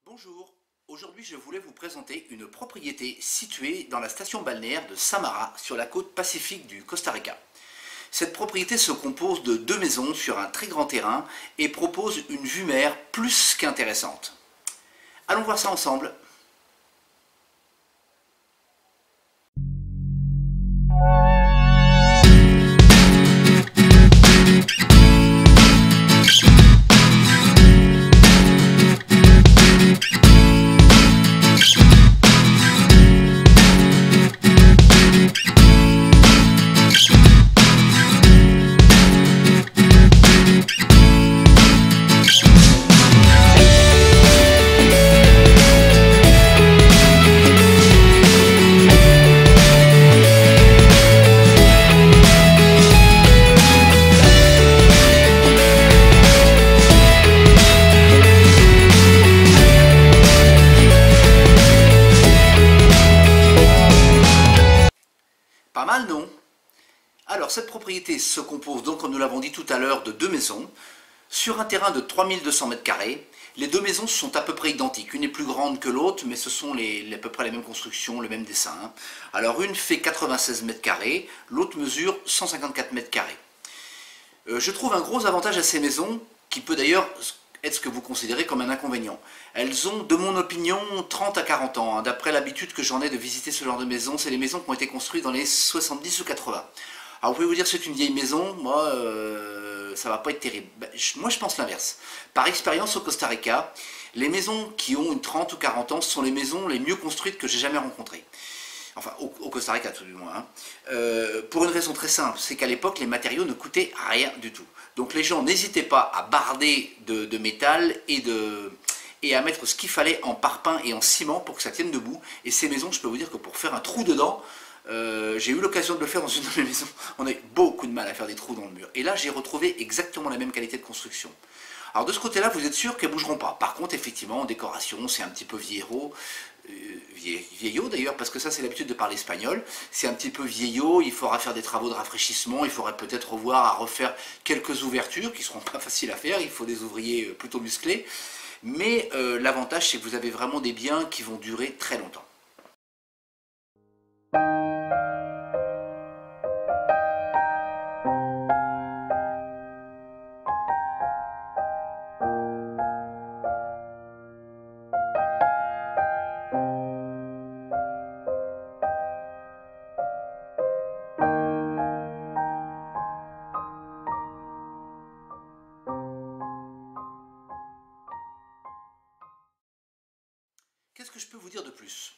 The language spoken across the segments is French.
Bonjour, aujourd'hui je voulais vous présenter une propriété située dans la station balnéaire de Samara sur la côte pacifique du Costa Rica. Cette propriété se compose de deux maisons sur un très grand terrain et propose une vue mer plus qu'intéressante. Allons voir ça ensemble. Pas mal, non? Alors, cette propriété se compose donc, comme nous l'avons dit tout à l'heure, de deux maisons, sur un terrain de 3200 m². Les deux maisons sont à peu près identiques. Une est plus grande que l'autre, mais ce sont à peu près les mêmes constructions, le même dessin. Alors, une fait 96 m², l'autre mesure 154 m². Je trouve un gros avantage à ces maisons, qui peut d'ailleurs être ce que vous considérez comme un inconvénient. Elles ont, de mon opinion, 30 à 40 ans. D'après l'habitude que j'en ai de visiter ce genre de maisons, c'est les maisons qui ont été construites dans les 70 ou 80. Alors vous pouvez vous dire c'est une vieille maison, moi ça va pas être terrible. Moi je pense l'inverse. Par expérience au Costa Rica, les maisons qui ont une 30 ou 40 ans sont les maisons les mieux construites que j'ai jamais rencontrées. Enfin au Costa Rica tout du moins. Pour une raison très simple, c'est qu'à l'époque les matériaux ne coûtaient rien du tout. Donc les gens n'hésitaient pas à barder de métal et à mettre ce qu'il fallait en parpaing et en ciment pour que ça tienne debout. Et ces maisons, je peux vous dire que pour faire un trou dedans, j'ai eu l'occasion de le faire dans une de mes maisons. On a eu beaucoup de mal à faire des trous dans le mur. Et là, j'ai retrouvé exactement la même qualité de construction. Alors de ce côté-là, vous êtes sûr qu'elles ne bougeront pas. Par contre, effectivement, en décoration, c'est un petit peu vieillot. Vieillot d'ailleurs, parce que ça c'est l'habitude de parler espagnol. C'est un petit peu vieillot, il faudra faire des travaux de rafraîchissement, il faudrait peut-être revoir à refaire quelques ouvertures qui ne seront pas faciles à faire, il faut des ouvriers plutôt musclés. Mais l'avantage c'est que vous avez vraiment des biens qui vont durer très longtemps. Qu'est-ce que je peux vous dire de plus?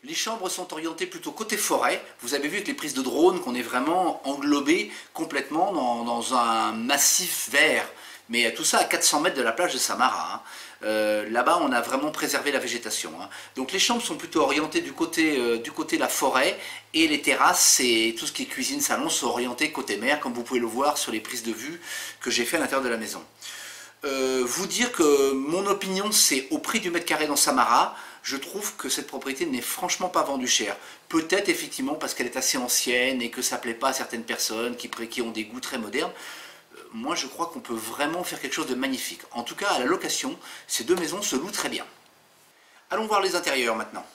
Les chambres sont orientées plutôt côté forêt. Vous avez vu avec les prises de drone qu'on est vraiment englobé complètement dans un massif vert. Mais tout ça à 400 mètres de la plage de Samara. Là-bas, on a vraiment préservé la végétation. Donc les chambres sont plutôt orientées du côté de la forêt. Et les terrasses et tout ce qui est cuisine, salon sont orientés côté mer, comme vous pouvez le voir sur les prises de vue que j'ai fait à l'intérieur de la maison. Vous dire que mon opinion, c'est au prix du mètre carré dans Samara, je trouve que cette propriété n'est franchement pas vendue cher. Peut-être effectivement parce qu'elle est assez ancienne et que ça ne plaît pas à certaines personnes qui ont des goûts très modernes. Moi, je crois qu'on peut vraiment faire quelque chose de magnifique. En tout cas, à la location, ces deux maisons se louent très bien. Allons voir les intérieurs maintenant.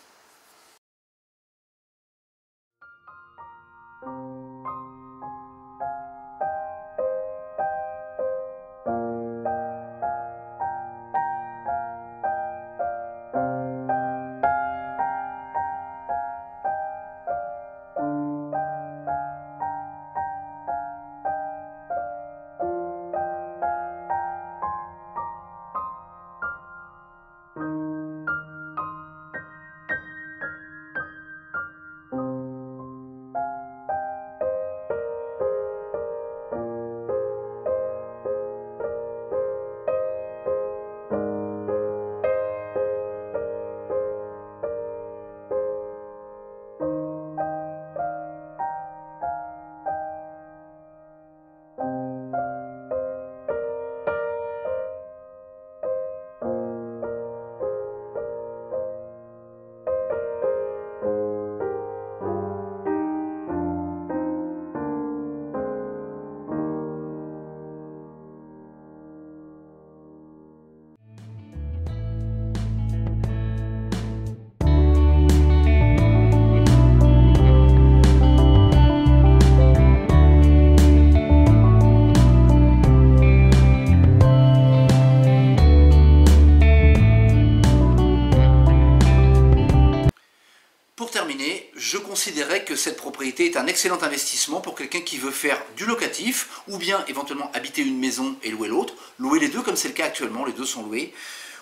considérer que cette propriété est un excellent investissement pour quelqu'un qui veut faire du locatif ou bien éventuellement habiter une maison et louer l'autre, louer les deux comme c'est le cas actuellement, les deux sont loués,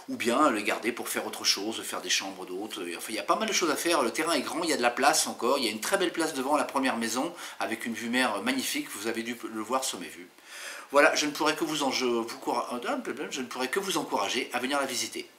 ou bien les garder pour faire autre chose, faire des chambres d'hôtes. Enfin, il y a pas mal de choses à faire, le terrain est grand, il y a de la place encore, il y a une très belle place devant la première maison avec une vue mer magnifique, vous avez dû le voir sur mes vues. Voilà, je ne pourrais que vous encourager à venir la visiter.